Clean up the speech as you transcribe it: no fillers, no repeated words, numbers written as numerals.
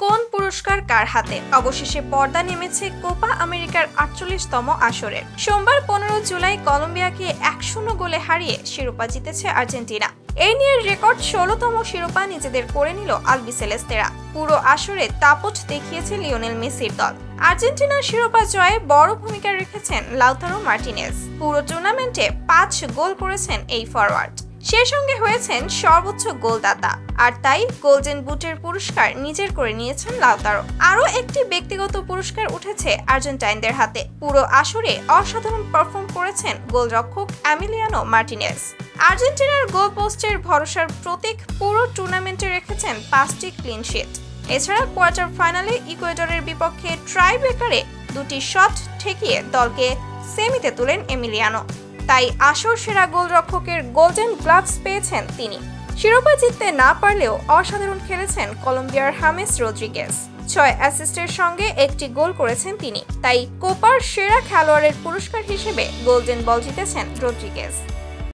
কোন পুরস্কার কার হাতে? অবশেষে পর্দা নেমেছে কোপা আমেরিকার ৪৮তম আসরে। সোমবার ১৫ জুলাই কলম্বিয়াকে ১-০ গোলে হারিয়ে শিরোপা জিতেছে আর্জেন্টিনা। এই নিয়ে রেকর্ড ১৬তম শিরোপা নিজেদের করে নিল আলবিসেলেস্তেরা। পুরো আসরে দাপট দেখিয়েছে লিওনেল মেসির দল। আর্জেন্টিনার শিরোপা জয়ে বড় ভূমিকা রেখেছেন লাউতারো মার্টিনেজ। পুরো টুর্নামেন্টে ৫ গোল করেছেন এই ফরওয়ার্ড। সে সঙ্গে হয়েছেন সর্বোচ্চ গোলদাতা, আর তাই গোল্ডেন বুটের পুরস্কার নিজের করে নিয়েছেন লাউতারো। আরও একটি ব্যক্তিগত পুরস্কার উঠেছে আর্জেন্টাইনদের হাতে। পুরো আসরে অসাধারণ পারফর্ম করেছেন গোলরক্ষক এমিলিয়ানো মার্টিনেজ। আর্জেন্টিনার গোল পোস্টের ভরসার প্রতীক পুরো টুর্নামেন্টে রেখেছেন ৫টি ক্লিন শিট। এছাড়া কোয়ার্টার ফাইনালে ইকুয়েডরের বিপক্ষে ট্রাইব্রেকারে ২টি শট ঠেকিয়ে দলকে সেমিতে তুলেন এমিলিয়ানো। তাই আসর সেরা গোলরক্ষকের গোল্ডেন গ্লাভস পেয়েছেন তিনি। শিরোপা জিততে না পারলেও অসাধারণ খেলেছেন কলম্বিয়ার হামেস রদ্রিগেজ। ৬ অ্যাসিস্টের সঙ্গে একটি গোল করেছেন তিনি। তাই কোপার সেরা খেলোয়াড়ের পুরস্কার হিসেবে গোল্ডেন বল জিতেছেন রদ্রিগেজ।